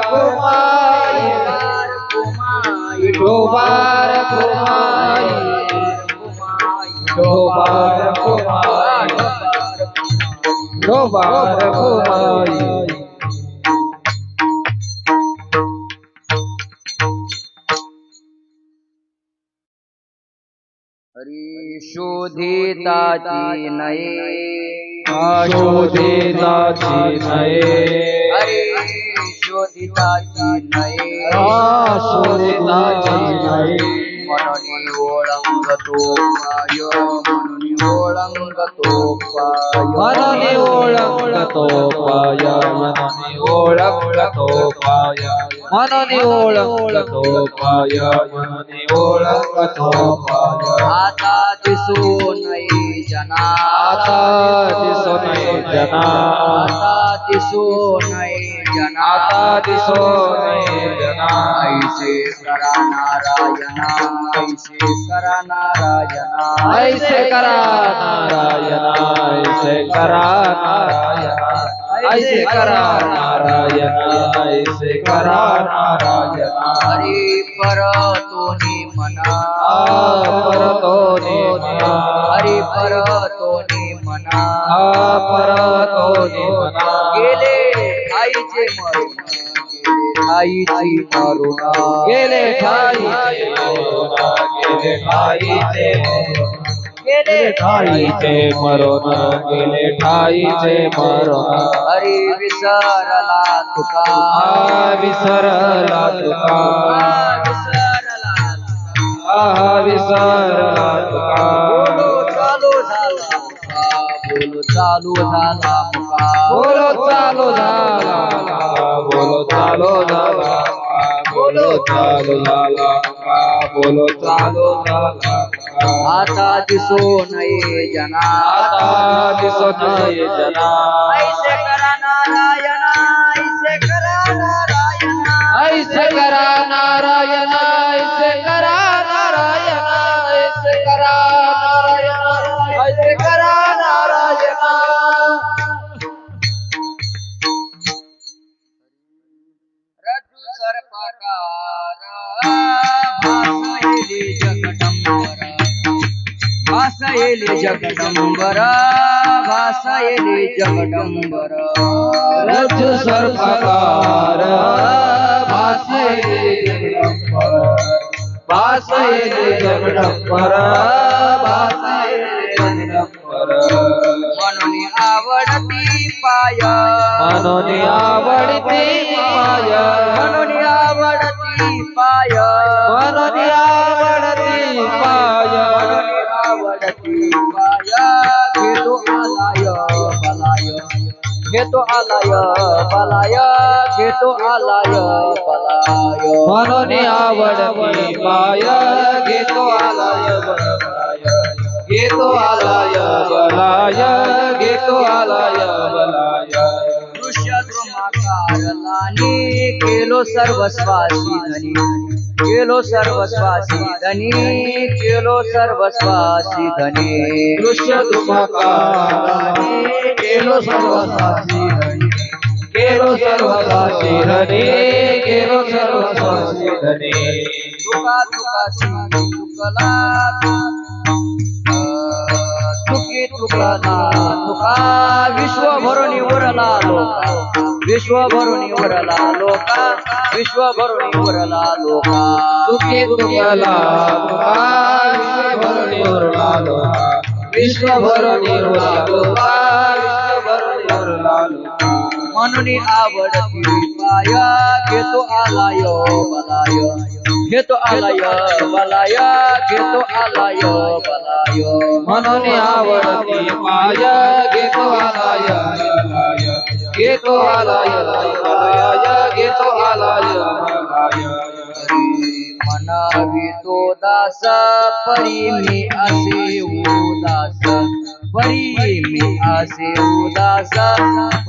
कुमाई विठोबार कुमाई विठोबार कुमाई विठोबार कुमाई हरी शोधिताची नये शोधिताची नये हरी शोधिताची नये शोधिताची नये म्हणून ओळंगतो पाय म्हणून ओळंगतो पाय मननी ओळंगतो पाय मननी ओळंगतो पाय मननी ओळंगतो पाय मननी ओळंगतो पाय आता दिसू नये जना आता दिसो नये जना आता दिसू नये जना आता दिसो नये जना ऐसे करा नारायणा ऐसे करा नारायणा ऐसे करा नारायणा ऐसे करा नारायणा ऐसे करा नारायणा ऐसे करा नारायणा हरी परतोनी मना परतोनी मना हरी परतोनी मना परतोनी मना गेले ठाईचे मरुण ठाईची मरुण गेले ठाईचे मरुण गेले ठाईचे गेले ठाईचे मरुण गेले ठाईचे मरुण हरी विसरला तुका विसरला तुका विसरला विसरला तुका बोलो चालू झाला मुका बोलो चालू झाला मुका बोलो चालू झाला बोलो चालू झाला बोलो चालू झाला बोलो चालू झाला आता दिसो नये जना आता दिसो नये जना ऐसे करा नारायणा ऐसे करा नारायणा ऐसे करा नारायणा ऐसे करा नारायणा ऐसे करा नारायणा ऐसे करा नारायणा रज्जू सर्पाकार भासयेले जगदंबर भासयेले जगदंबर भासयेले जगदंबर रज्जु सर्पकार भासयेले जगदंबर भासयेले जगदंबर भासयेले जगदंबर म्हणून आवडती पाय मनोनी आवडती पाय म्हणून आवडती पाय मनोनी आवडती पाय आवडती पाय घेतो आलाय बलाय घेतो आलाय बलाय घेतो आलाय बलाय मनोनी आवडती पाय घेतो आलाय बलाय घेतो आलाय बलाय घेतो आलाय बलाय दृश्य द्रुमाकारलाने केलो सर्वस्वासी धनी केलो सर्वस्वासी धनी केलो सर्वस्वासी धनी दृश्य धुमकाराने केलो सर्वसाची धनी केलो सर्वसाची धनी केलो सर्वसाची धनी तुका तुकासी तुकला तुकी तुकला तुका विश्व भरून उरला लोका विश्व भरून उरला लोका विश्व भरून उरला लोका तुकी तुकला तुका विश्वभर उरला लोका विश्वभर उरला लोका विश्वभर उरला लोका म्हणून आवडती पाय घेतो आलाय बलाय घेतो आलाय बलाय घेतो आलाय बलाय म्हणून आवडती पाय घेतो आलाय बलाय घेतो आलाय बलाय घेतो आलाय बलाय मनावी तो दास परी मी असे उदास परी मी असे उदास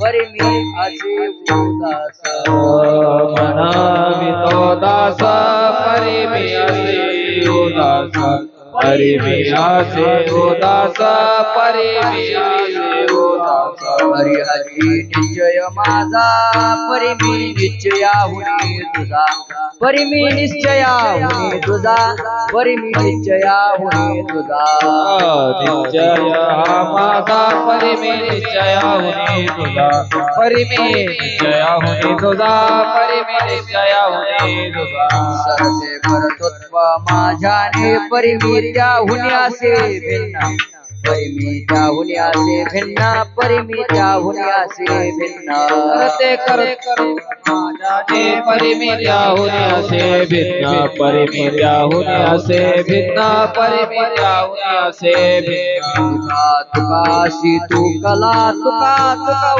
परी मी असे उदास मनावी तो दास परी मी असे उदास परी मी असे उदास परी मी असे दास हरी निश्चय माझा परिमी निश्चयाहुनी तुझा परिमी निश्चयाहुनी तुझा परिमी निश्चयाहुनी तुझा निश्चय हा माझा परिमे निश्चयाहुनी तुझा परिमे निश्चयाहुनी तुझा परिमे निश्चयाहुनी तुझा सरसे परतत्व माझ्याने परिमी त्याहुनी असे भिन्न परिमी त्याहुनी असे भिन्न परिमी त्याहुनी असे भिन्न करते माझ्याने परिमे त्याहुनी असे भिन्न परिमे त्याहुनी असे भिन्न परिमे त्याहुनी असे भिन्न तुकाशी तू कला तुका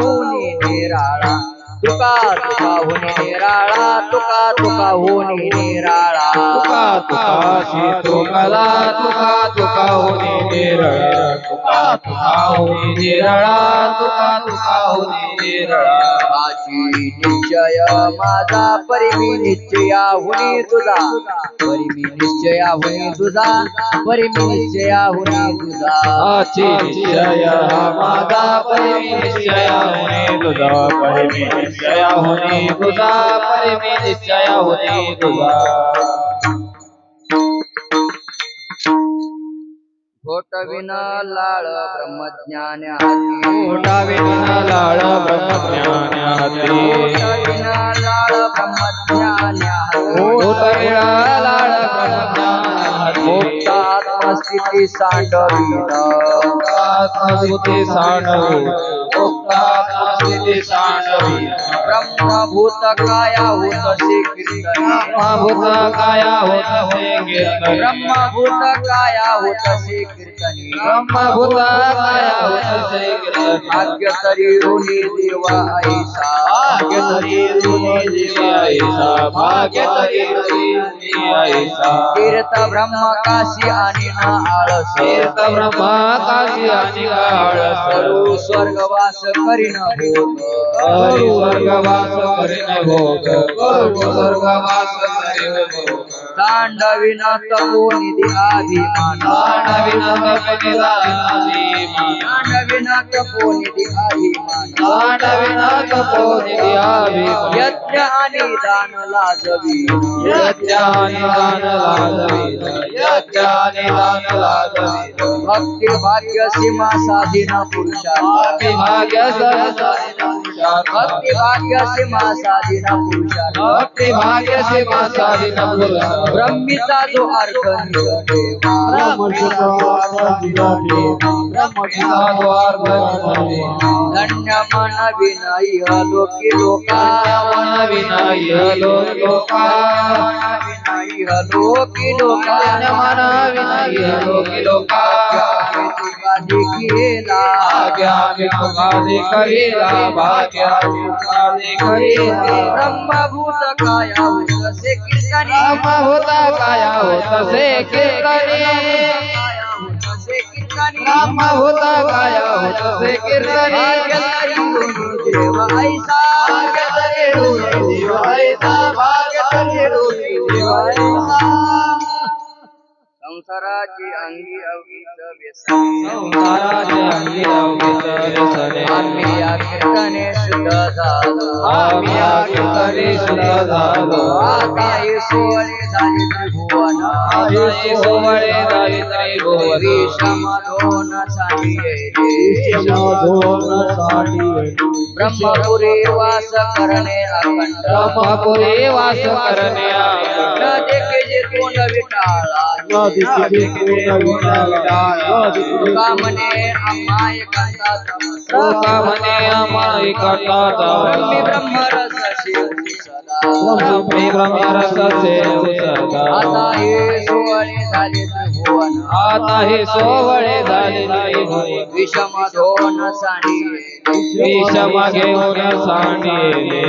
होनी निराळा तुका होनी निराळा तुका होनी निराळा तुकाशी तू कला तुका होनी निराळा तुका होनी निराळा तुका होनी निराळा माझी निश्चय माझा परिमी निश्चयाहुनी तुझा परिमी निश्चयाहुनी तुझा परिमी निश्चयाहुनी तुझा आची निश्चय हा माझा परिमी निश्चयाहुनी तुझा परिमी निश्चयाहुनी तुझा परिमी निश्चयाहुनी तुझा घोटविन लाळ ब्रह्मज्ञान हाती घोटाविन लाळ ब्रह्मज्ञान हाती घोटविन लाळ ब्रह्मज्ञान हाती घोटविन लाळ ब्रह्मज्ञान हाती मुक्तात्मस्थिती सांडविन आत्मस्थिती सांडवी मुक्तात्मस्थिती सांडवी ब्रह्मभूत काया होतसे कीर्तनी ब्रह्मभूत काया होतसे कीर्तनी ब्रह्मभूत काया होतसे कीर्तनी ब्रह्मभूत काया होतसे कीर्तनी भाग्य तरी ऋणी देवा ऐसा भाग्य तरी ऋणी देवा ऐसा भाग्य तरी ऋणी ऐसा तीर्थ ब्रह्म काशी आणि ना आळस तीर्थ ब्रह्म काशी आणि आळस करू स्वर्गवास करीन भोग करू स्वर्गवास करीन भोग करू स्वर्गवास करीन भोग तांडविन तपो निधी अभिमान तांडविन तपो अभिमान तांडविन तपो निधी अभिमान तांडविन तपो निधी अभिमान यज्ञ आणि दान लाजवी यज्ञ आणि दान लाजवीत यज्ञ आणि दान लाजवीत भक्ती भाग्य सीमा साधिन पुरुषार्थ भक्ती भाग्य साधिन पुरुषार्थ भक्ती भाग्य सीमा साधिन पुरुषार्थ भक्ती भाग्य सीमा साधिन पुरुषार्थ ब्रह्मीचा जो अर्थ निरदेवा धन्य मन विनय लोकी लोका विनय लोका विनय लोकी लोका मन विनय लोकी लोका केला भाग्यामि तुगादि करीला भाग्यामि तुगादि करीला ब्रह्मभूत काया होतसे कीर्तनी ब्रह्मभूत काया होतसे कीर्तनी ब्रह्मभूत काया होतसे कीर्तनी देव ऐसा देव ऐसा भाग्य देव ऐसा संसाराची अंगी अवगीत व्यसने संसाराचे अंगी अवगीत व्यसने आम्ही या कीर्तने शुद्ध झालो आम्ही या कीर्तने शुद्ध झालो आता हे सोहळे झाले त्रिभुवन हे सोहळे झाले त्रिभुवन विषम दोन ब्रह्मपुरी वास करणे अखंड ब्रह्मपुरी वास करणे न देखे जे तोंड विटाळा कामने अमाय करता कामने अमाय करता ब्रह्मी ब्रह्मरस शिवती सदा ब्रह्मी ब्रह्मरस सेवती सदा आता हे सोहळे झाले त्रिभुवन आता हे सोहळे झाले त्रिभुवन विषम दोन सांडी विषम घेऊन सांडिले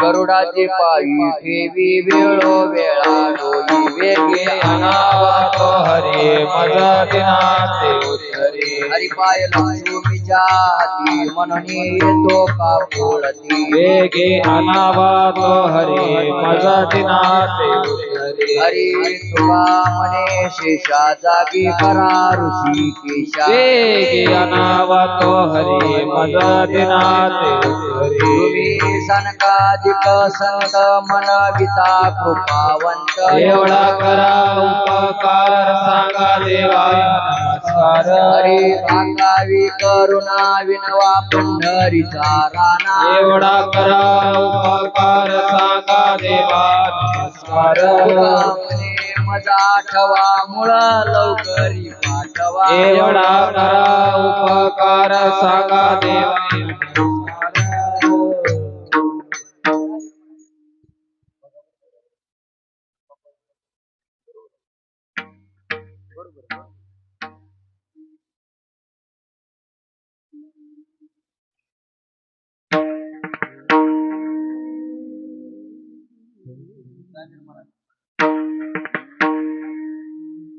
गरुडाची पायी ठेवी वेळो वेळा डोई वेगे अनावत हरी मजा दिनाते उतरी हरिपाय लक्ष्मीच्या हाती म्हणून येतो का पोळती वेगे अनावत हरी मजा दिनाते उतरी हरी तुका म्हणे शेषा जागी करा ऋषिकेशा वेगी अनावतो हरी मज दिनाते हरी तुम्ही सनकादिक संत मनविता कृपावंत एवढा करा उपकार सांगा देवा नमस्कार हरी भांगावी करुणा विनवा पंढरीचा राणा एवढा करा उपकार सांगा देवा नमस्कार म्हणे मजा ठवा मुळ लवकरी पाठवा एवढा करा उपकार सांगा देवा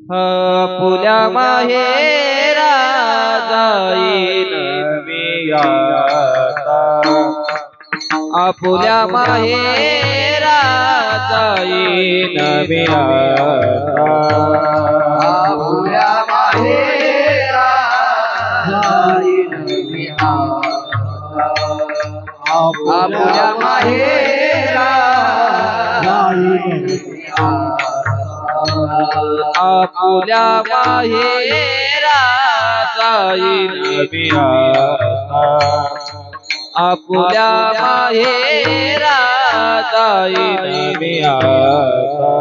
पुल्या माहेरा जाईन मी आता आपुल्या माहेरा जाईन मी आता आपुल्या माहेरा जाईन मी आता आपुल्या माहेरा जाईन मी आता आपुल्या माहेरा जाईन मी आता आपुल्या माहेरा जाईन मी आता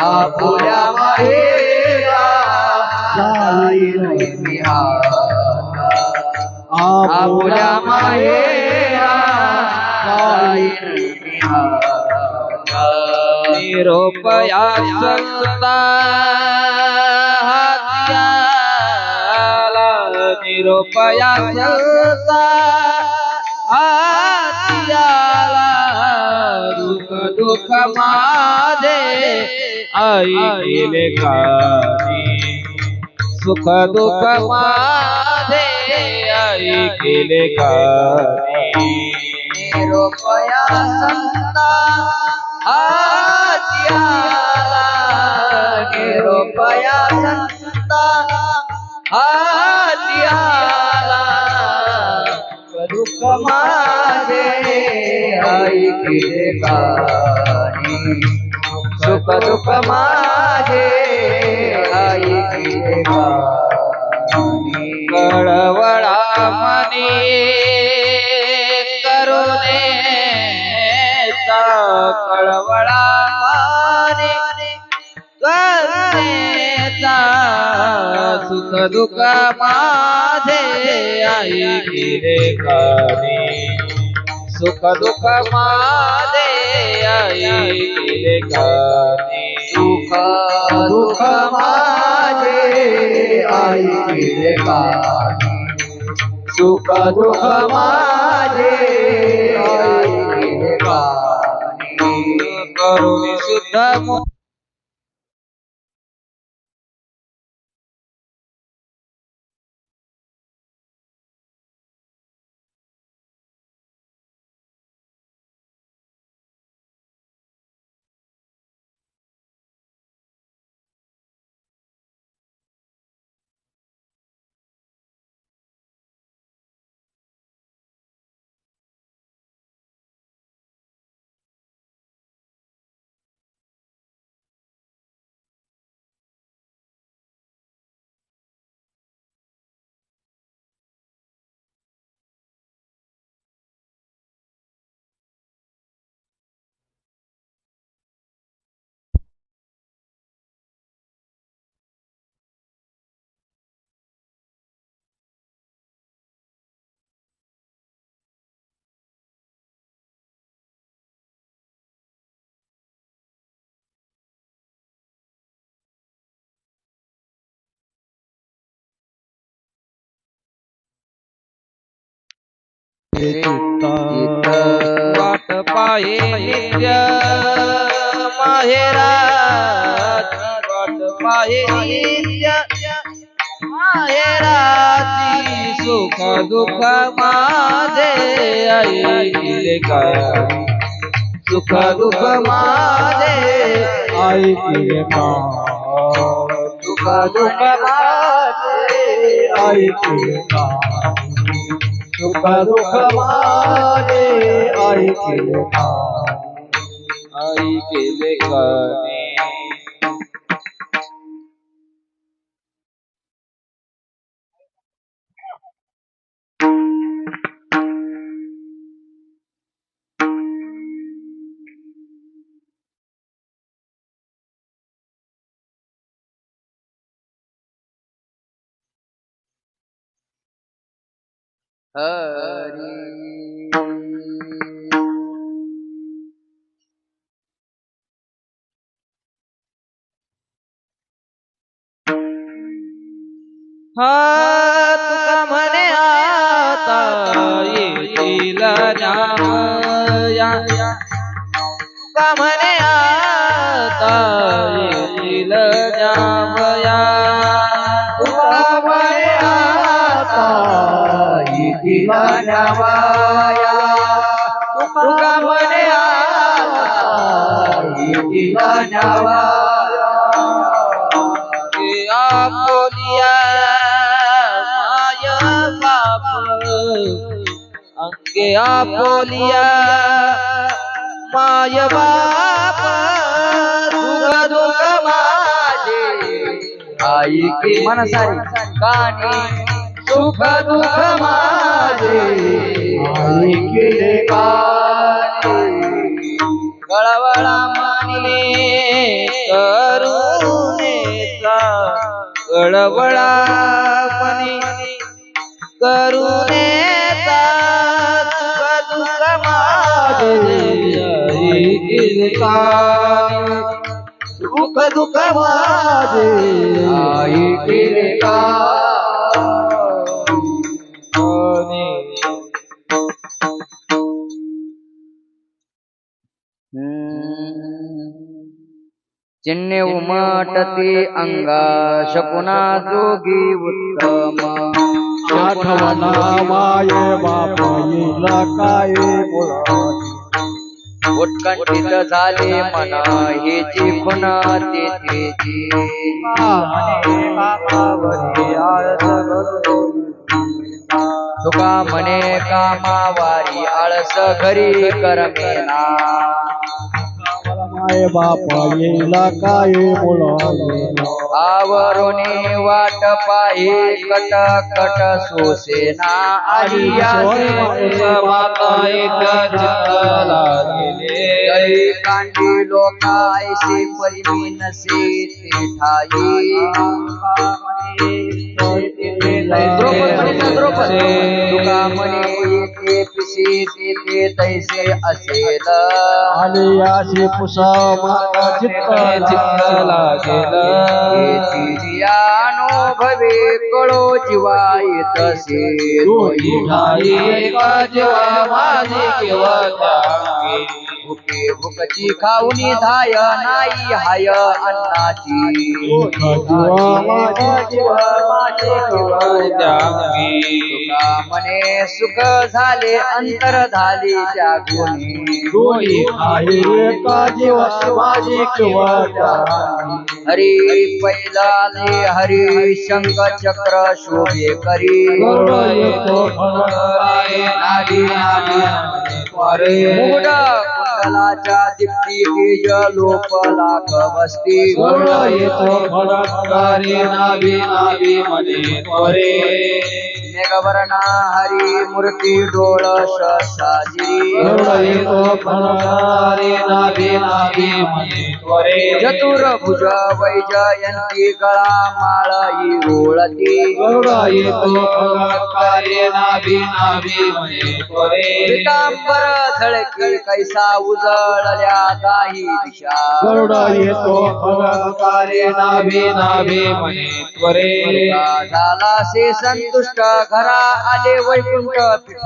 आपुल्या माहेरा जाईन मी आता आपुल्या माहेरा जाईन मी आता निरोपया संता हात्याला निरोपया संता हात्याला दुःख दुःख माझे आई गेले कानी सुख दुःख माझे आई गेले कानी निरोपया संता हात्याला निरोपया संता हात्याला दुःख माझे आई केले कानी सुख दुःख माझे आई केले कानी कळवळा मनी करुणे कळवळा माने करुणेचा सुख दुःख माझे आई गेले कानी सुख दुःख माझे आई गेले कानी सुख दुःख माझे आई गेले कानी सुख दुःख माझे आई गेले कानी करुणी शुद्ध वाट पाहे नित्य माहेरा वाट पाहे नित्य माहेराची सुख दुःख माझे आई गेले कानी सुख दुःख माझे ऐकिले कान सुख दुःख माझे ऐकिले कान सुख दुःख माझे ऐकिले कान ऐकिले कानी तुका म्हणे आता येतील जावया तुका म्हणे आता येतील जावया तुका म्हणे आता येतील जावया तुका म्हणे आता येतील जावया बोलिया अंगे बोलिया माय बाप दुःख दुःख माझे आई की मनसारी कानी सुख दुःख माझे आई की कानी गळवळा मानिले करुणेचा गळवळा मनी करुणेचा सुख दुःख माझे ऐकिले कानी सुख दुःख माझे ऐकिले कानी चिन्हे उमटते अंगा शकुना जोगी उत्तम आठवना माये बाप येला काय उत्कंठित झाले मना हेची खुन तेथेची तुका म्हणे कामावारी आळस घरी करमेना माय बाप येला काय बोलावे आवरोने वाट पाहे कट कट सोसेना आलिया माता एक चित्तला गेले कांडी लोकायसे परिमी नसे ते ठाई तुका म्हणे येथे पिसे तेथे तैसे असेल आलियाशी पुसा माता चित्तला गेला अनुभवे कळो जीवा येतसे जीवा माझे केव्हा भुके भुकची खाऊनी धाय नाही हाय अन्नाची तुका म्हणे सुख झाले अंतर झाली त्या गुणी हरी पैलाले हरी शंख चक्र शोभे करी मुड कुंडलाच्या दीप्ती तेज लोप लाख वस्ती मेघवर्णा हरी मूर्ती डोळ शशाजिरी चतुर्भुज वैजयंती गळा माळी रोळती पितांबर झळके कैसा उजळल्या दाही दिशा झाला से संतुष्ट घरा आले वैकुंठ पीठ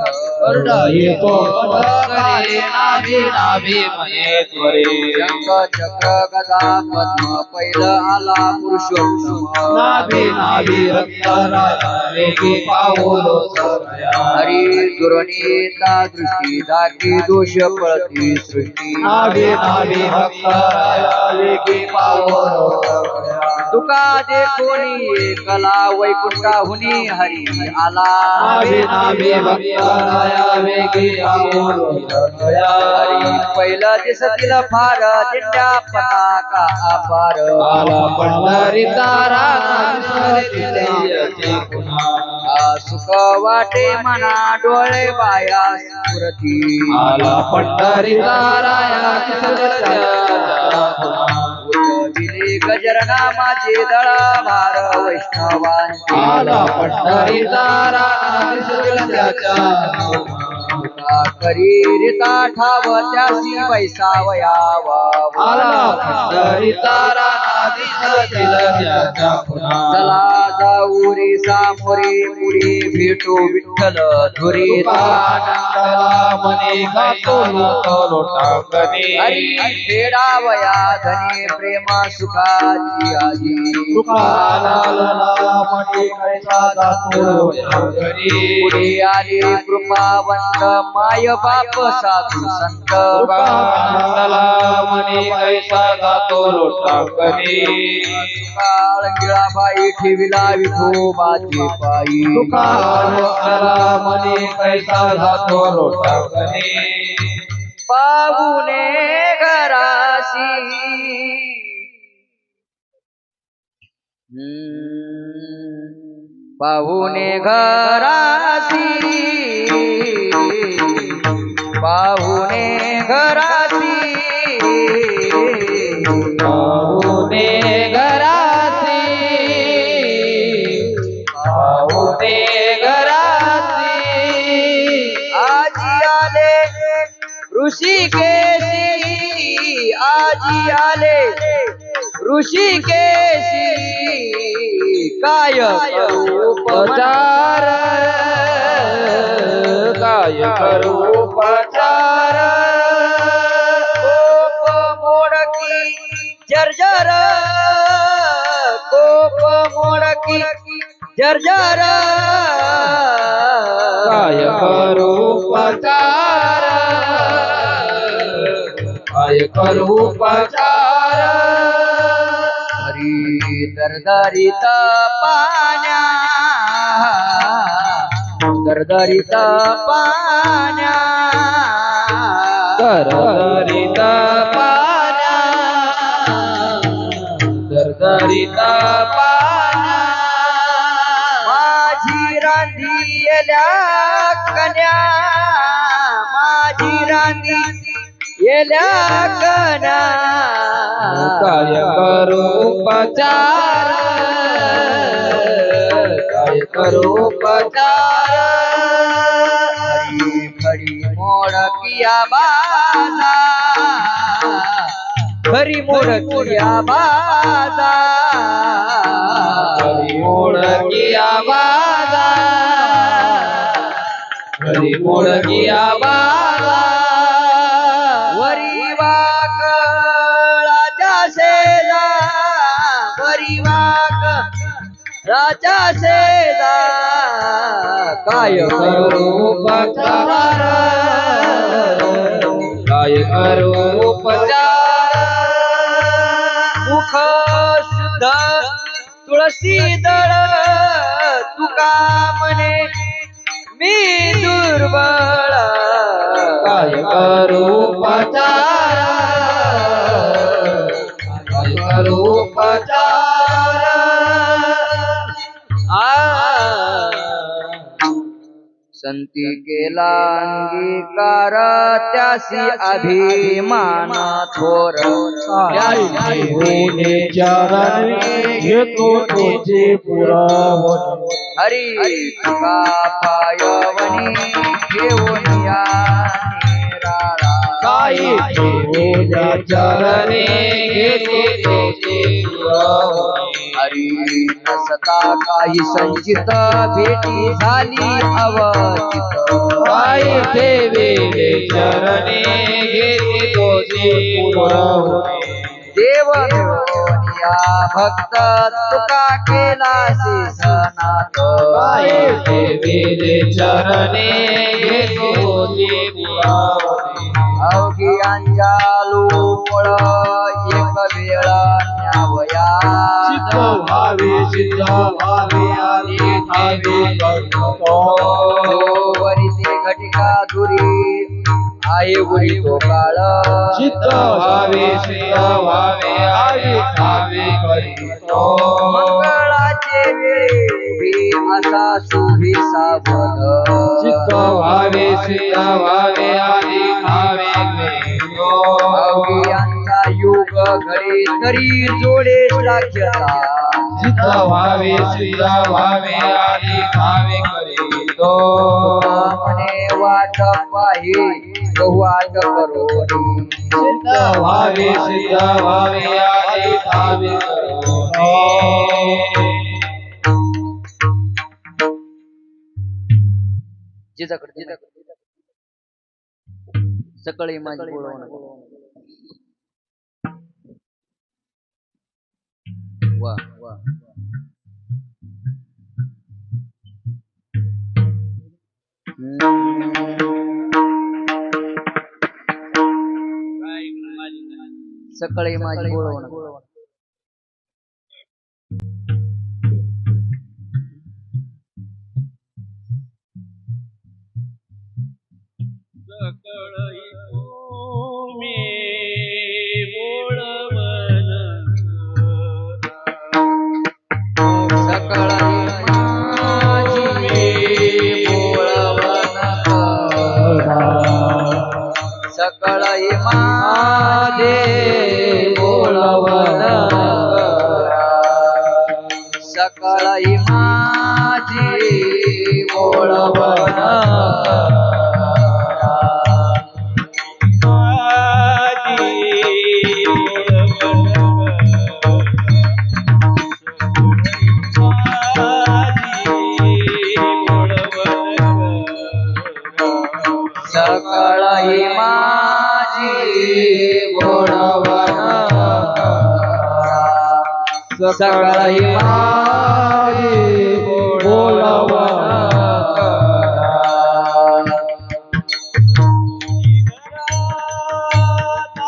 शंख चक्र गदा पद्म पैल आला पुरुषोत्तम नाभी नाभी रक्तराया वेगी पावलो सगळ्या हरी दुर्नीता दृष्टी दाटी दोष पळती सृष्टी नाभी नाभी रक्तराया वेगी पावलो सगळ्या तुका देखोनी एकला वैकुंठाहुनी हरी आला नाभी नाभी रक्तराया वेगी पावलो सगळ्या हरी पहिलं दिसतील फार दिंड्या पताका अपार आला पंढरीचा राणा दिसते पुन्हा सुख वाटे मना डोळे बाया स्फुरती आला पंढरीचा राया दिसते उठविले गजर नामाचे दळा भार वैष्णवांचे आला पंढरीचा राणा दिसते त्याच्या करी रिता ठाव त्यासी वैसावयावा आला पंढरीचा राणा दिसते त्याच्या पुन्हा चला जाऊ रे सामोरे पुढे भेटू विठ्ठल धुरी आनंदला मने गातो लोटलो टांगणे हरी फेडावया धनी प्रेम सुखाची आजी तुकाराला मने कैसा गातो टांगणे पुढे आले कृपावंत माय बाप साधू संत आनंदला मने कैसा गातो टांगणे काळ गिळाबाई ठेविला विठोबाची पायी तुकाराला मने कैसा गातो टांगणे पाहुणे घराशी पाहुणे घराशी पाहुणे घराशी पाहुणे घरासी पाहुणे घरासी आजी आले ऋषिकेशी आजी आले ऋषिकेशी काय करू उपचार काय करू उपचार कोप मोडकी जर्जर कोप मोडकी जर्जर काय करू उपचार काय करू उपचार हरी दरदरीत पाण्या दरदरीत पाण्या दरदरीत पाण्या दरदरीत पाण्या माझी रांधी येल्या कन्या माझी रांधी येल्या कन्या काय करू उपचार काय करू उपचार हरी खडी मोडकिया बाजा खरी मोडकिया बाजा हरी मोडकिया बाजा हरी मोडकिया बाजा वरी वाकळाच्या शेजा वरी वाक राजा शेजा काय करू उपचार काय करू उपचार मुख शुद्ध तुळशी दळ तुका म्हणे मी दुर्बळ काय करू उपचार काय करू उपचार संती केला अंगीकार त्यासी अभिमान थोर होणे चरणी घेतो तुझे पुरावणे हरी तुका पायवणी घेऊन या निराळा काही होण्या चरणी घेतो तुझे पुरावणे हरी नसता काही संचित भेटी झाली अवचित काय ठेवेले चरणी घेते तुझे पुरावणे ते देव मिळून या भक्त तुका केला सनाथ पाये देवीरे चरणे घेतो देवावरी अवघी अंजालू मुळ एक वेळ न्यावया सिद्ध व्हावे आधी थावे करतो वरिते घटिका दुरी आहे उरी तो काळ सिद्ध व्हावे आधी थावे करीतो मंगळाचे वेळी असा शुभी सावध सिद्ध व्हावे आधी थावे करीतो अवघियांचा युग घडी तरी जोडे श्लाघ्यता सिद्ध व्हावे आधी थावे करीतो मने वाट पाहि बहुवाट करोनी सिद्ध व्हावे आधी थावे करीतो जिजाकडे सकाळी माझी बोलवणं वा वा सकाळी माझी बोलवणं सकळई माझे बोलवन सकळई माझी बोलवन सकळई माझी बोलवन सकळई माझी बोलवन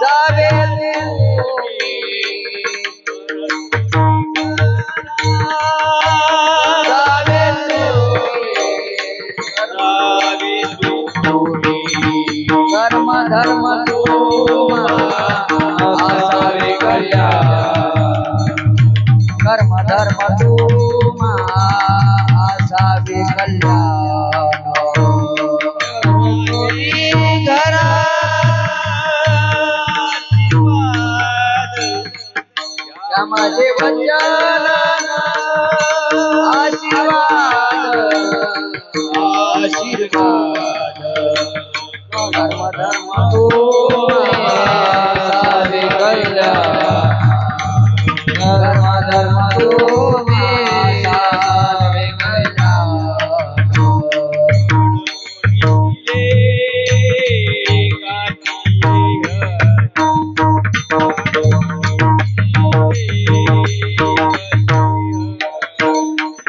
जावे कर्म धर्म आसावे कल्याण कर्म धर्म आसावे कल्याण घरा माझे वचन आशीर्वाद कर्म धर्म आसावे कल्याण कर्म धर्म आसावे कल्याण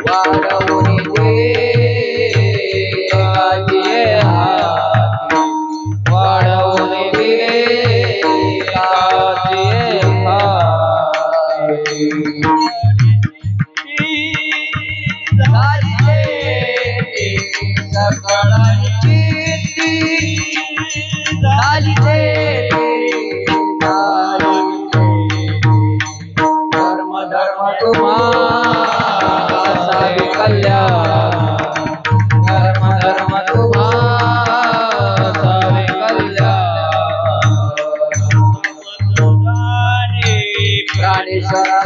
वाढवून दे काजी हाती वाढवून दे काजी हाती सकळांची झाली ते कर्म धर्म आसावे कल्याण कर्म धर्म आसावे कल्याण प्राणेश्वरा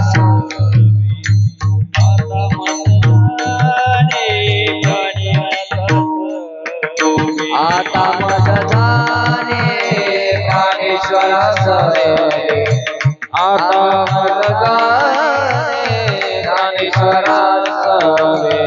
आता मज जाणे प्राणेश्वरा सवे आता मज जाणे प्राणेश्वरा सवे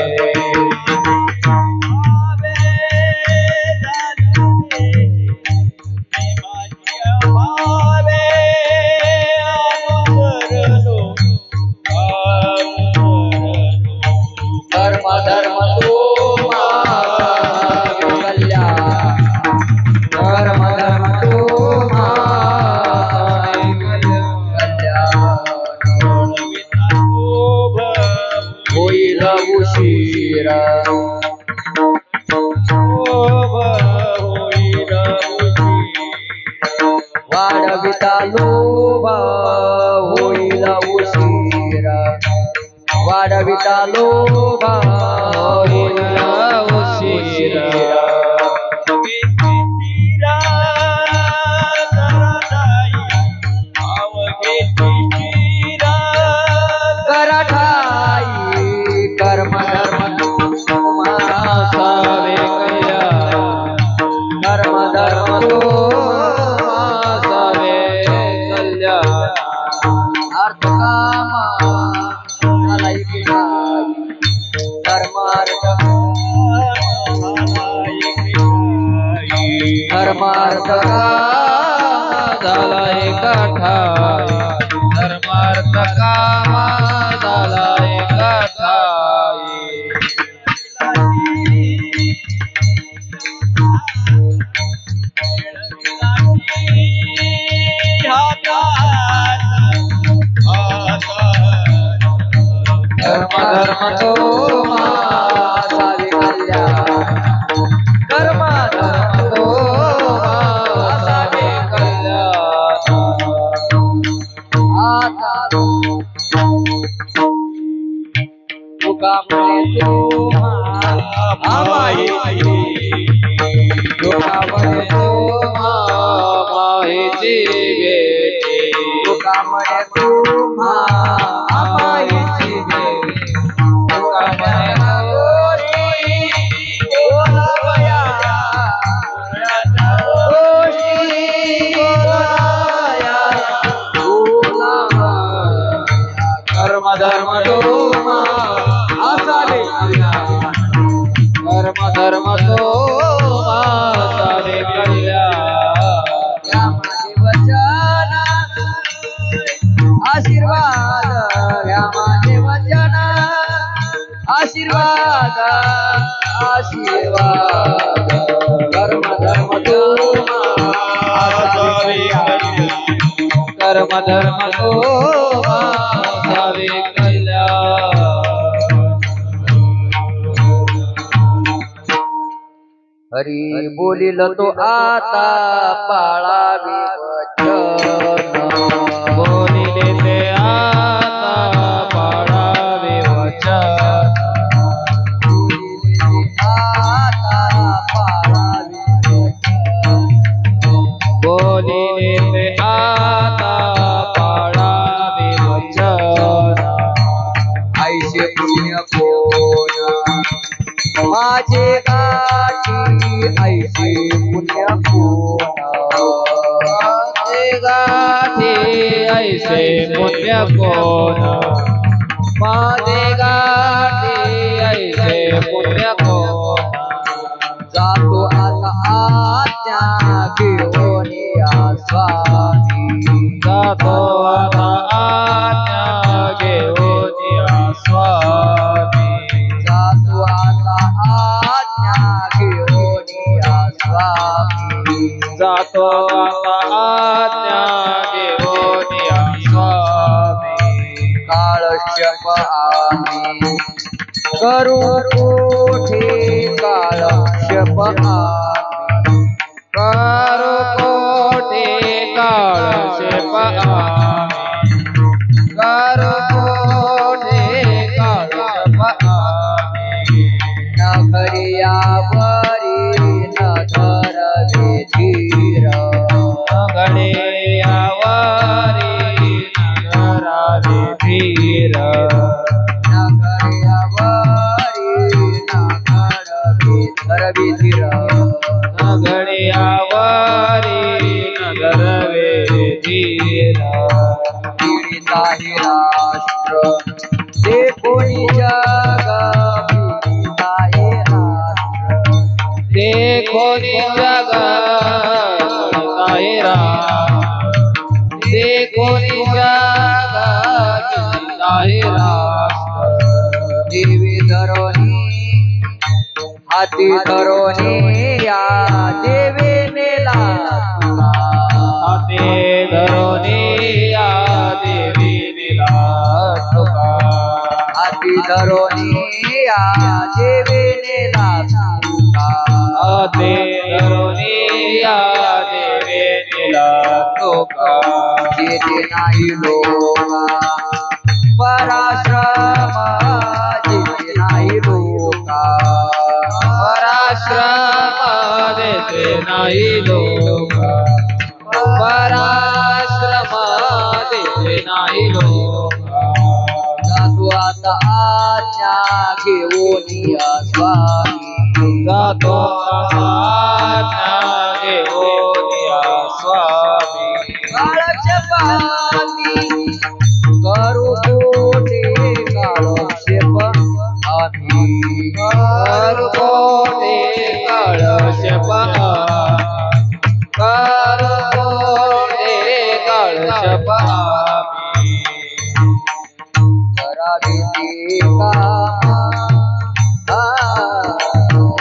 लोभ होईल उशीरा वाढविता लोभ होईल उशीरा कराठाई कर्म धर्म सावे कल्याण कर्म धर्म तो सावे कल्याण अर्थ कामा झाला एकेठाई धर्मार्थ धर्मार्थ झाला एका ठाई धर्मार्थ कामा झाला एका ठाई धर्म धर्म तो सावे कल्याण कर्म धर्म तो सावे कल्याण आता तुका म्हणे तुम्हा माहिती तुका म्हणे तुम्हा माहिती भेटे तुका म्हणे तुम्हा माहिती तुका म्हणे गोरी बोलावया गोरी बोलावया बोलावया कर्म धर्म तुम्हा असावे कर्म धर्म तो सावे कल्याण या माझे वचन आशीर्वाद या माझे वचन आशीर्वाद आशीर्वाद कर्म धर्म तुम्हा असावे कर्म धर्म तो सावे कल्याण हरी बोलिल तो आता पाळावे वचन बोलिले ते आता पाळावे वचन बोलिले आता पाळावे वचन बोलिले ते आता पाळावे वचन ऐसे पुण्य कोण माझे गाठी ऐसे पुण्य कोण माझे गाठी ऐसे पुण्य कोण माझे गाठी ऐसे पुण्य कोण जातो आता आज्ञा घेऊन या स्वामी जातो आता आज्ञा घेऊन या स्वामी जातो आता आज्ञा घेऊन या स्वामी जातो आता आज्ञा घेऊन या स्वामी काळशप आम्ही करू कोठे काळशप आम्ही करू कोठे काळशेप आम्ही करू कोठे काळशेप आम्ही नगरी यावरी नगरवे धीर गणे यावारी नगरावे धीर नगरी यावरी नगरवे धरवे धीर गणे यावारी नगरवे धीर पीडिता हे राष्ट्र ते कोणी जग पीडिता हे राष्ट्र ते कोणी जग आहे ते कोणी जग आहे देवी धरोनी हाती धरोनी या देवी नेला हाते धरोनी या देवी निला तुका हाती धरोनी या देवी नेला हाते धरोनी या देवी निला तुका देते नाही लोका पराश्रम देते नाही लोका पराश्रम देते नाही लोका पराश्रम देते नाही लोका जातो आता आज्ञा घेऊन या स्वामी जातो आज्ञा घेऊन या स्वामी काळक्षेपाती करू कोटे काळक्षेप आम्ही करकोटे कळशप करकोटे कळशप आम्ही करावे ते कामा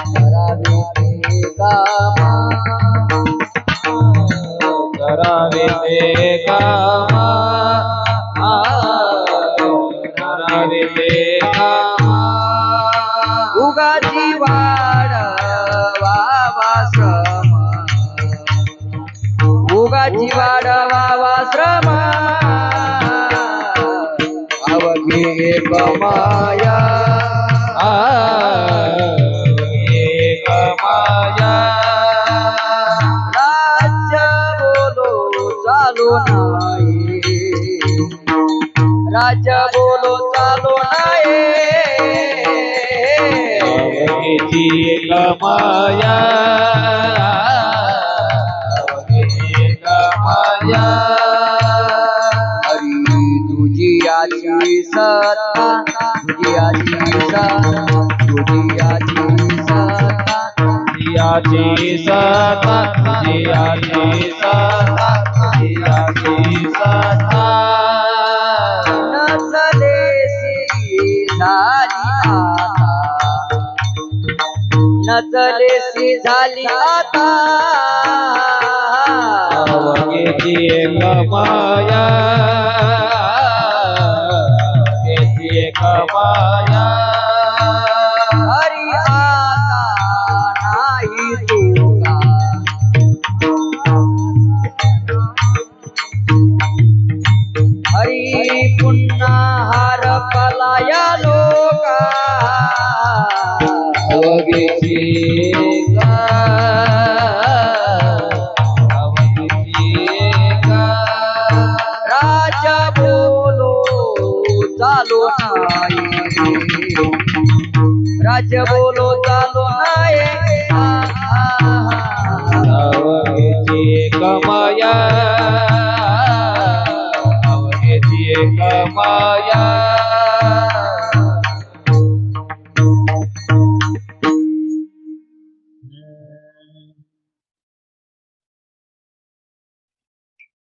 करावे ते कामा करावे ते कामा करावे ते कामा उगाची वाढ वावा श्रम उगाची वाढ वावा श्रम अवघे कमाया एक माया राज्य बोलो चालू नाही राज्य बोलो चालू नाही अवघेची एक माया एक माया हरी तुझी आजी सत्ता तुझी आजी सत्ता तुझी आजी सत्ता जियाची सत्ता जियाची सत्ता जियाची सत्ता नचलेसी झाली आता नचलेसी झाली आता अवघेची एक माया अवघेची एक माया हरी आता नाही तुका हरी पुन्हा हार पलाया लोका अवघेची एक अवघेची एक राजा बोलो चालो नाही राज्य बोलो चालो नाही अवघेची एक माया अवघेची एक माया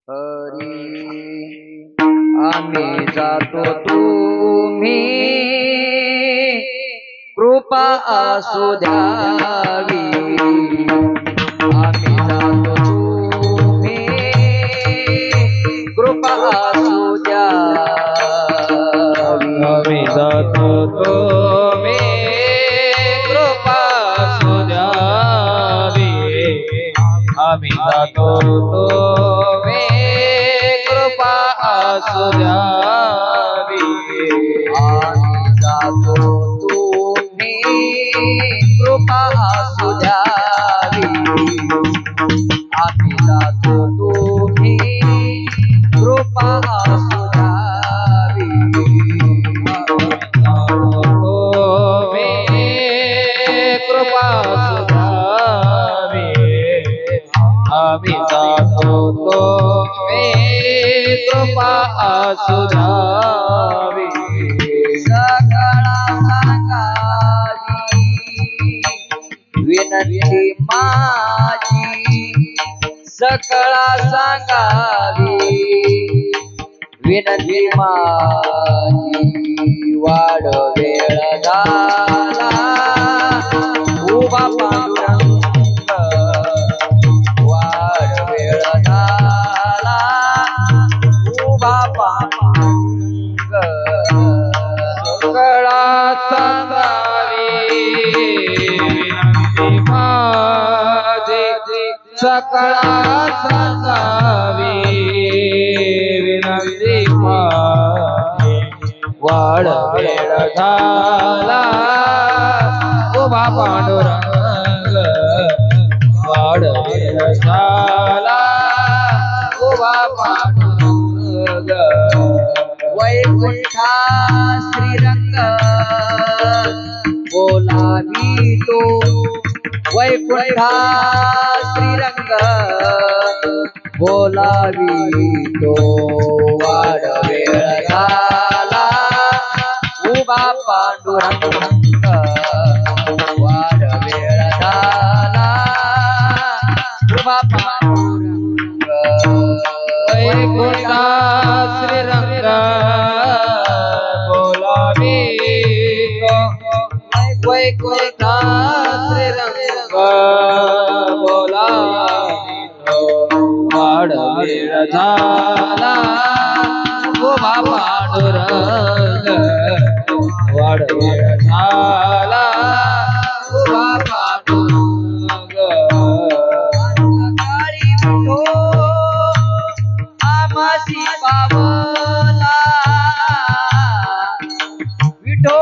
हरी आम्ही जातो तुम्ही कृपा असू द्यावी आम्ही जातो तुम्ही कृपा असू द्यावी आम्ही जातो तुम्ही कृपा सुद्यावी आम्ही जातो तुम्ही कृपा सुद्यावी आम्ही जातो तुम्ही कृपा असू द्यावी आम्ही जातो तुम्ही कृपा असू द्यावी तुम्ही कृपा सुद्यावी आम्ही जातो तुम्ही कृपा सुद्यावी सकळा सांगावी विनंती माझी सकळा सांगावी विनंती माझी वाढ वेळ झाला उभा पांडुरंग वाढ वेळ झाला उभा पांडुरंग सकळा सांगावी विनंती माझी सकळा सांगावी वाढ वेळ झाला उभा पांडुरंग वाढ वेळ झाला उभा पांडुरंग वैकुंठा श्रीरंग बोलावी तो वैकुंठा श्रीरंग बोलावी तो वाढ वेळ झाला उभा पांडुरंग वाढ वेळ झाला उभा पांडुरंग वैकुंठा श्रीरंग बोलावी तो वैकुंठा श्रीरंग बोलावी तो वाढ वेळ झाला उभा पांडुरंग वाढ वेळ झाला उभा पांडुरंग काळी विठो आमासी पावला विठो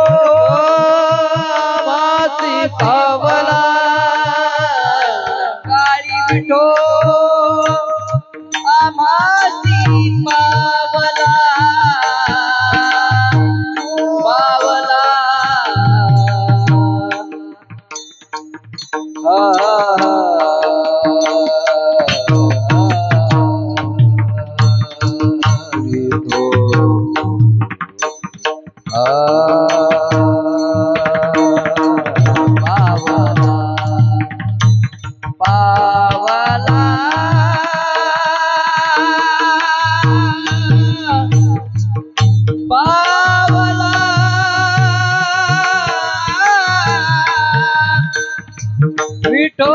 आमासी पावला काळी विठो आमासी पावला पावला पावला पावला विठो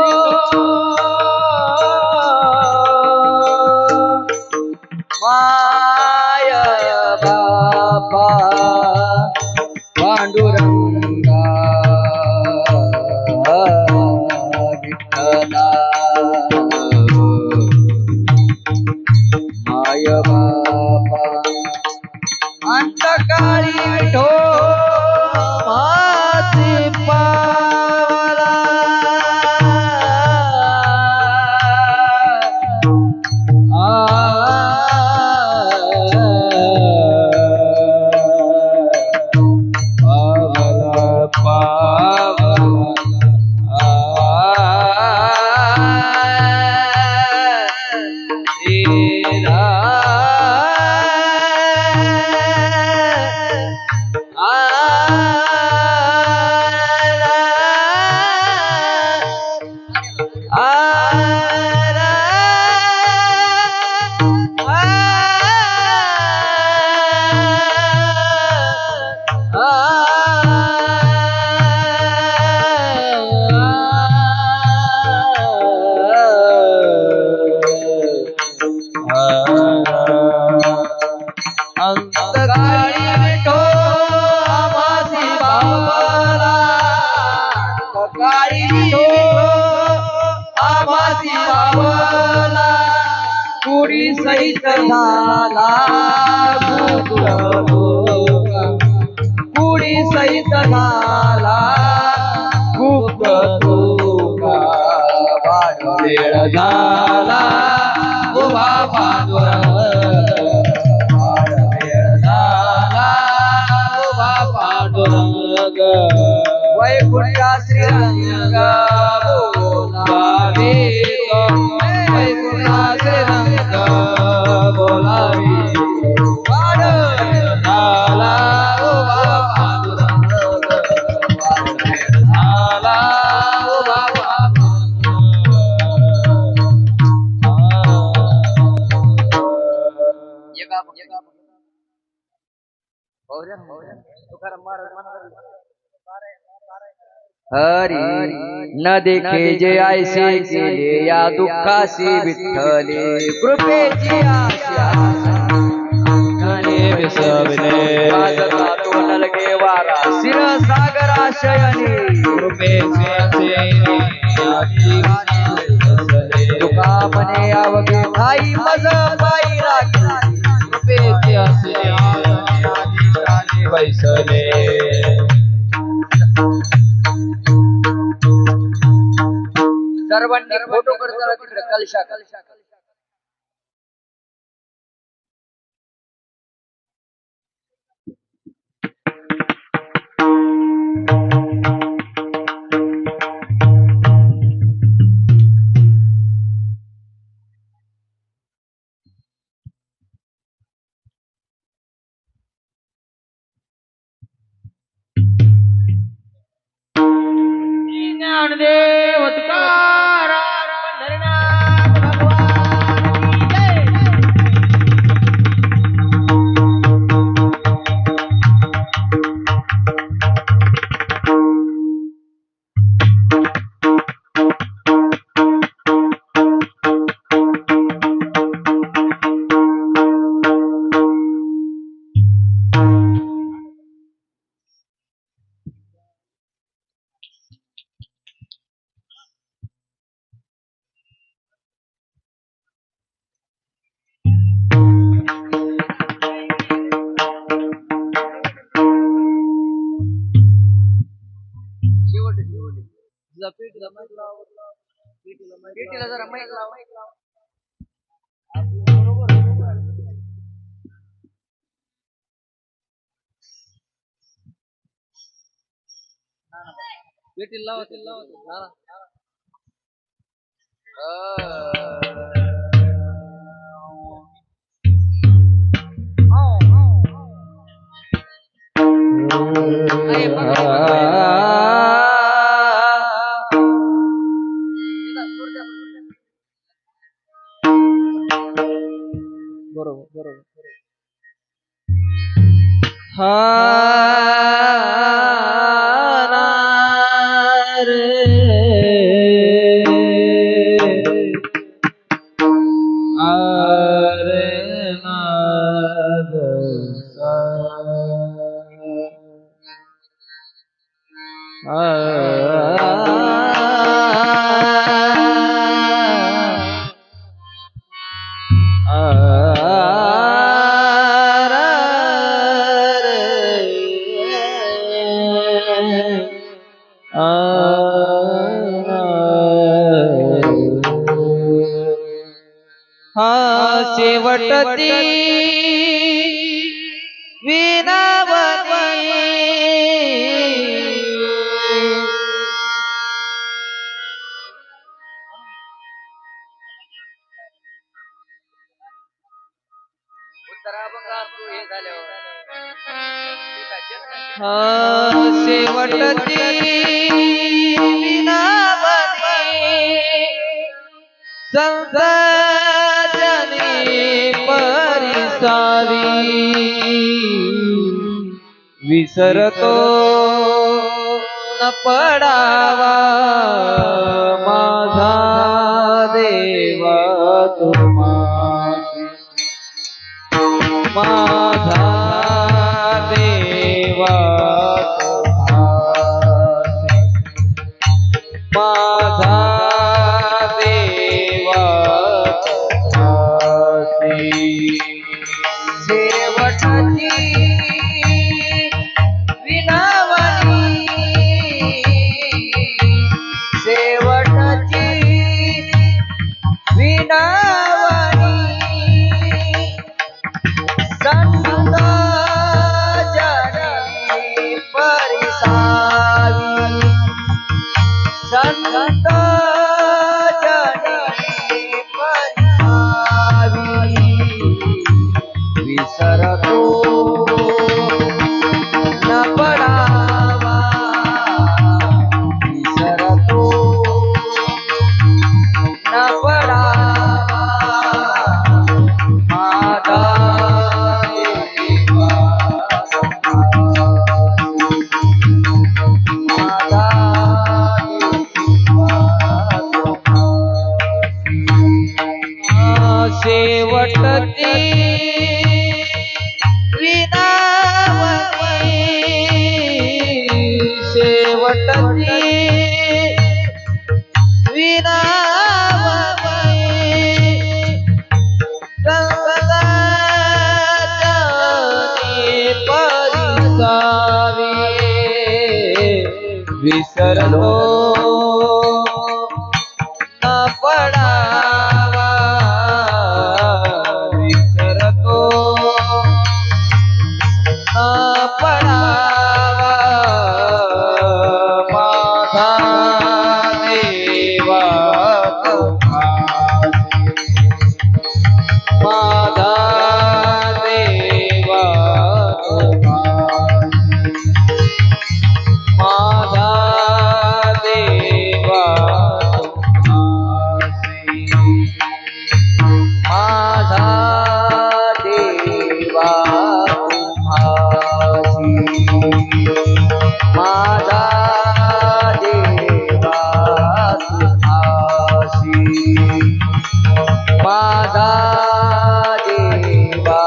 माय बापा पांडुरंगा विठ्ठला माय बापा अंतकाळी विठो मासी पावला अंतकाळी विठो आमासी पावला अंतकाळी विठो आमासी पावला कुडी सहित झाला कुडी सहित झाला गुप्त तुका वाढ वेळ झाला उभा पांडुरंग वाढ वेळ झाला उभा पांडुरंग वैकुंठा श्रीरंग बोलावी तो वैकुंठा श्रीरंग बोलावी वाढ वेळ झाला उभा पांडुरंग वाढ वेळ झाला उभा हरी न देखे जे ऐसे केले या दुःखासी विठ्ठले कृपेची आशा विसविले वाजता तो नलगे वारा शिर सागराशयने कृपेचे तुका म्हणे अवघे ठाई मज पायी राखी कृपेचे बैसले सर्वांनी फोटो करताना तिकडे कलशा ज्ञानदेव तुकाराम पंढरीनाथ भगवान की जय. पेटीला जरा माईक लाव. पेटीला लावा. बरोबर. शेवटती विनावनी शेवटती विनावनी संत विसरतो न पडावा माझा देवा तुम्हासी माझा देवा तुम्हासी माझा देवा तुम्हासी शेवटची विसरलो न पडावा विसरतो न पडावा माझा देवा माझा देवा माझा देवा माझा देवा माझा देवा माझा देवा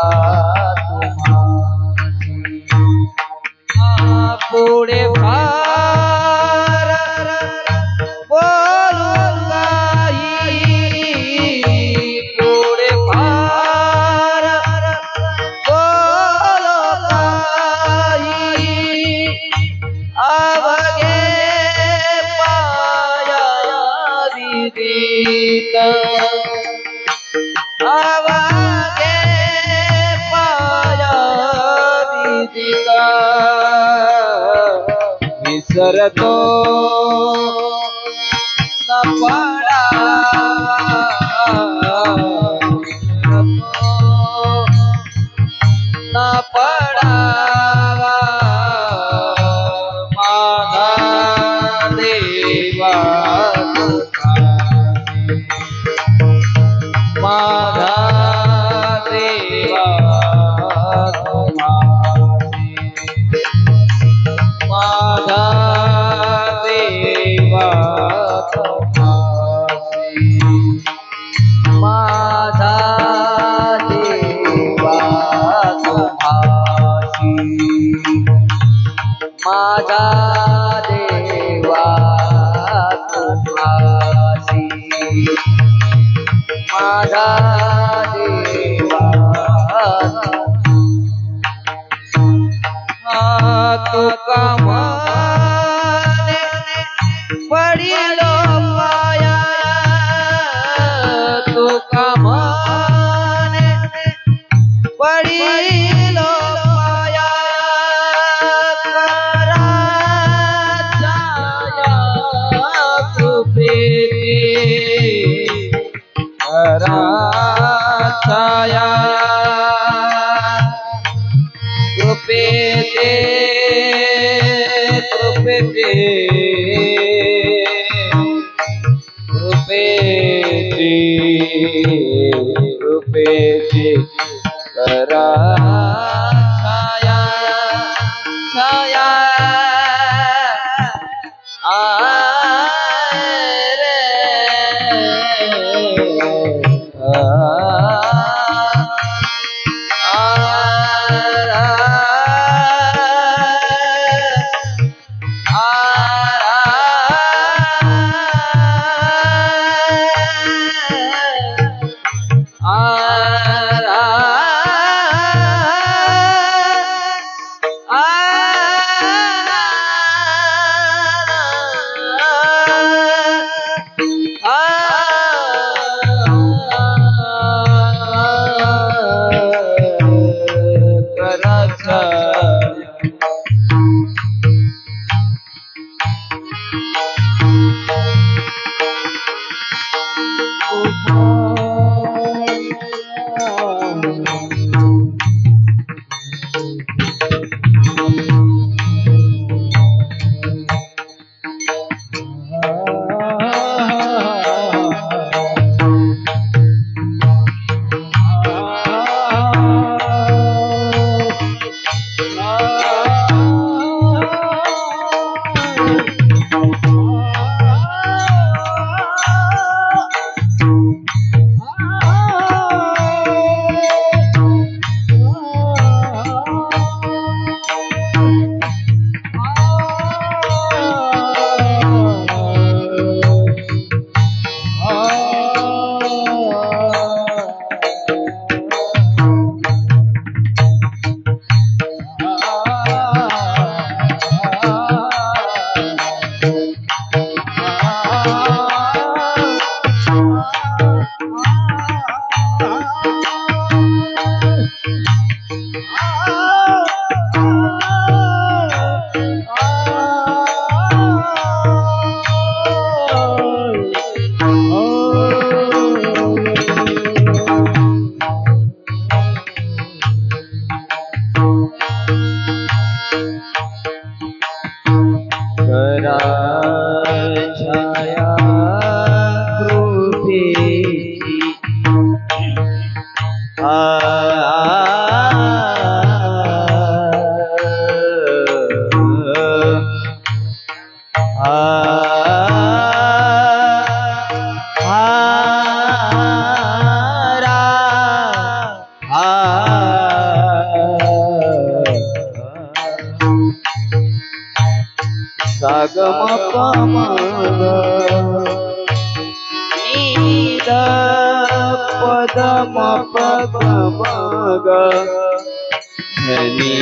पुढे फार बोलून काही पुढे फार बोलू काही अवघे पाया विदित अवघे पाया विदित विसरतो न पडावा न पडावा माझा देवा माझा देवा माझा देवा माझा देवा माझा देवा माझा देवा तुका माने पडिलो पाया तुका माने पडिलो पाया करा छाया कृपेची करा छाया कृपेचे कृपेचे कृपेचे कृपेचे करा छाया छाया रे सा ग म प म ग नी ध प ध म प ग म ग नी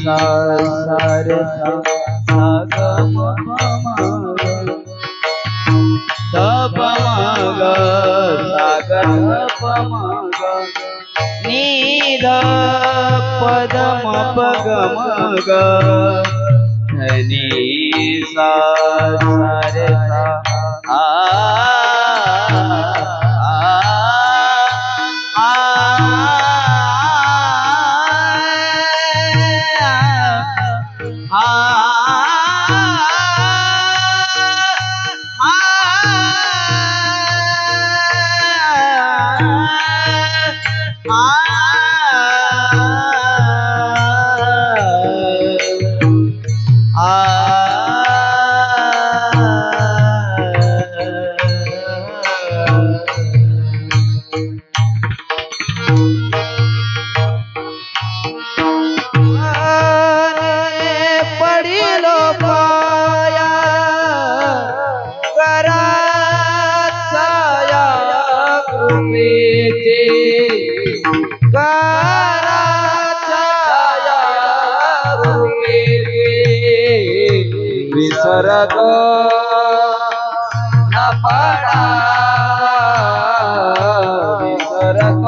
सा सा रे सा सा ग म प म ग ध प म ग सा ग ध प म ग नी ध प ध म प ग म ग नी सा सा रे सा आ पडिलो पाया कराचाया कृपेचे कराचाया कृपेचे विसरग न पडा विसरग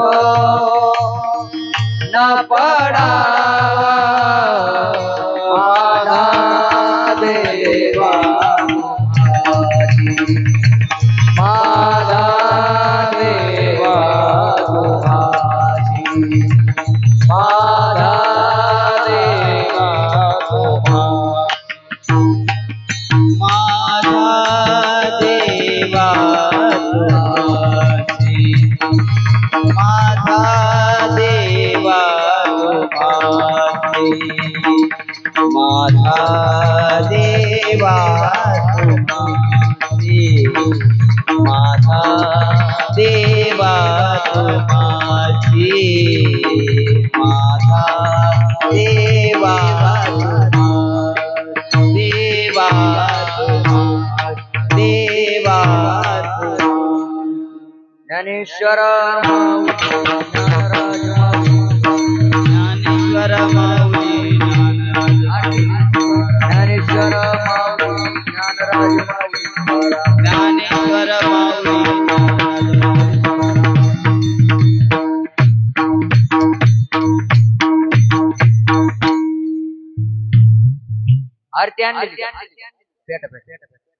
न पडा माझा देवा माझा देवा माझा देवा माझा देवा माझा देवा माझा देवा माझा देवा माझा देवा देवा देवा ज्ञानेश्वर ज्ञानेश्वर माऊली ज्ञानेश्वर ज्ञानराज ज्ञानेश्वर माऊली आरती आणली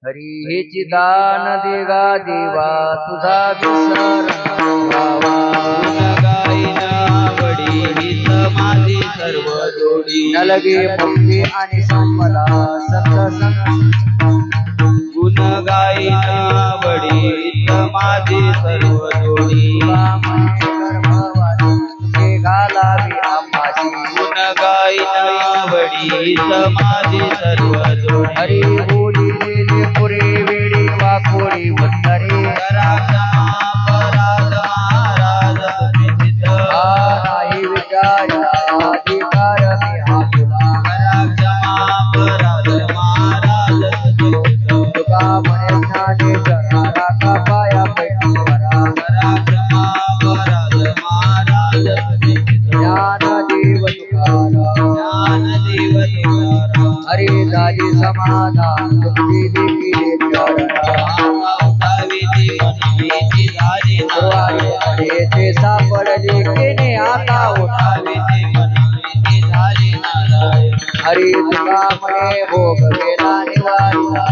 हरी हेची दान देगा देवा तुझा विसर गायना वडी हित माझी सर्व जोडी न लगे मुक्ती आणि संपदा संत संग गुण गायना वडी हित माझी सर्व जोडी घालावी आम्हाशी गुण गायना वडी हित माझी सर्व जोडी हरी बोली दिले पुरे वेळी वाकोडी वंदरे पराध महाराज तुम्ही चित्त नाही विचारा अधिकार मी हा तुला पराध महाराज तुम्ही चित्त तुका म्हणे ज्ञानेश्वरा राखा पाया पैकी करा पराध महाराज तुम्ही चित्त ज्ञान देव तुकाराम ज्ञानदेव तुकाराम हरी झाली समाधान तुमची देखील ते सापडले केने आता उठावे हरी तुका म्हणे भोग गेला निवारला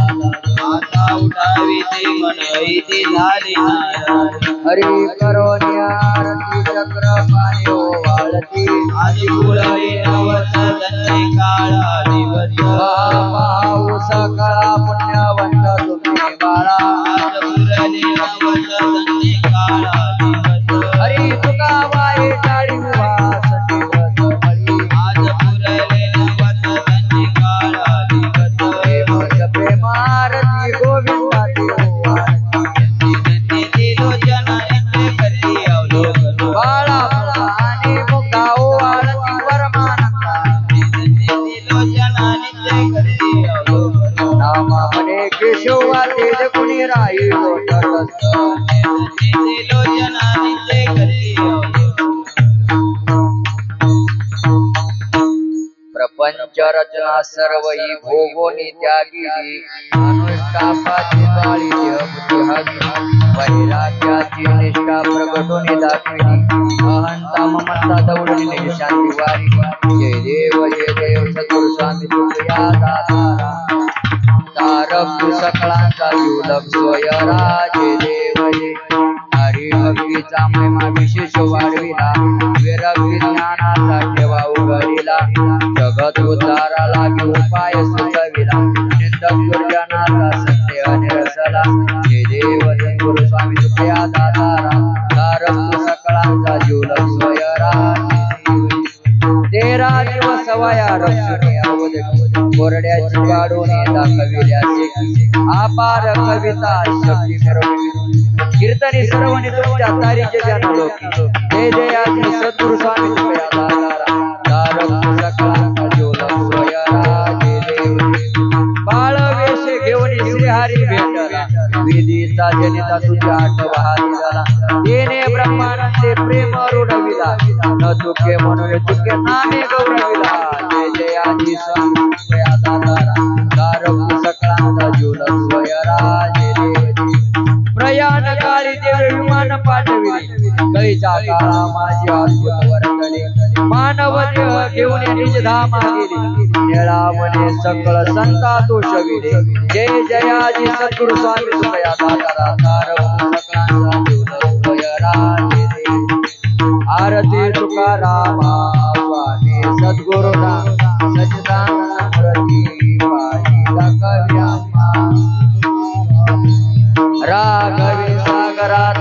आता उठावी ते मनविती झाली नाराज हरी करोनिया आरती चक्र पाणी वाळती आदि पुरवी नवस धन्य काळा दिवस पाऊस काळा पुण्यवंत तुम्ही बाळा आज पुरली नवस धन्य काळा दिवस हरी तुका वाई टाळी वासनी बसमळी आज पुरले नवस धन्य काळा दिवस प्रेमारती गोविंदाची लोचन बाळा प्रपंच रचना सर्व ही भोगोनी त्यागिली अनुष्ठापाची जाळी देहबुद्धी हवी वैराग्याची निष्ठा प्रगटोनी दाखविली अहंता ममता दौडली शांती वारी जय देव सद्गुरु स्वामी तुझ्या दातारा तारक सकळांचा जीवलक सोयरा जय देव हरी भक्तीचा महिमा विशेष वाढविला विरक्ती ज्ञानाचा ठेवा उघडीला जगत उद्धारा लागी उपाय सुचविला निंदक दुर्जनाचा सत्य निरसला जय देव सद्गुरु स्वामी तुझ्या दातारा तारक सकळांचा जीवलक सोयरा तेरा दिवस वया रक्षणे अवध कोरड्याची काढून दाखविल्याचे अपार कविता शक्ती मिरवली कीर्तनी सर्वनी तुमच्या तारीचे जनलोकी जय जय आजी सद्गुरु स्वामी तुझ्या दातारा तारक सकळांचा जीवलक सोयरा जय देव बाळ वेश घेऊन श्रीहरी भेटला विधीचा जनिता तुझ्या आठवा झाला तेने ब्रह्मानंदे प्रेम रुढविला न तुके म्हणून तुके नामे गौरविला जय जय आजी स्वामी तुझ्या दातारा तारक सकळांचा जीवलक सोयरा जय देव प्रयाण काळी देव विमान पाठविले कळीच्या काळा माझी अद्भुत वर्तले मानव देह घेऊन निज धामा गेली निळा मने सकळ संता तो शविले जय जयाजी सद्गुरु स्वामी तुझ्या दातारा तारक सकळांचा जीवलक सोयरा जय देव आरती तुकारामा स्वामी सद्गुरु सच्चिदानंद मूर्ती पाही दाखव्यामा राघवी सागरात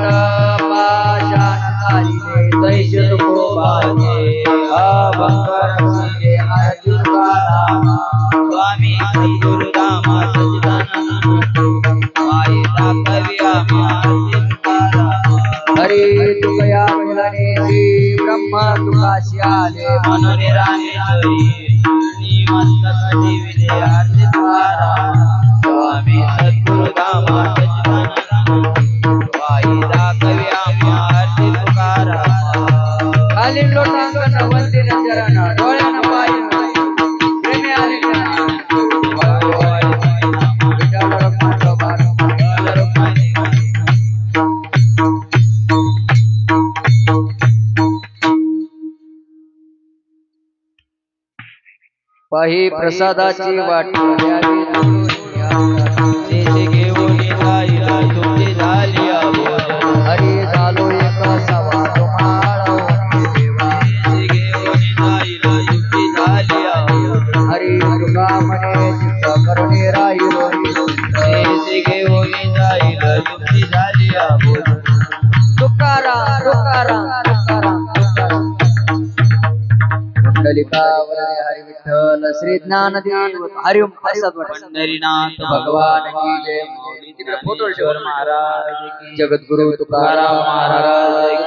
पाषाण तारिले तैसे तुकोबाजे अभंकर सिरे आरती तुकारामा स्वामी सद्गुरु रामा सच्चिदानंद पायी दाखव्यामा आरती तुकारामा हरी तुकया मिलने ब्रह्म तुकाशी आले म्हणून रामेश्वरी मस्तक ठेविले आरती तुकारामा स्वामी सद्गुरु रामा सच्चिदानंद पायी दाखव्यामा आरती तुकारामा खाली लोटांगण वंदिन चरण डोळ्यानं पायी प्रेमी आले विठ्ठल रखमातो पाही प्रसादाची वाटी द्यावी शेषे घेऊन जाईला तुमची झाली भोजन हरी झालो एक सवा तुम्हाला देवा शेषे घेऊन जाईला तुमची झाली भोजन हरी तुका म्हणे चित्त करणे राहिलो शेषे घेऊन जाईला तुमची झाली भोजन तुकाराम तुकाराम तुकाराम तुकाराम कुंडलिका वरदे हरी विठ्ठल श्री ज्ञानदेव हरि ओम प्रसाद वाटा पंढरीनाथ भगवान की जय तिकडे फोटो महाराज की जगद्गुरु तुकाराम महाराज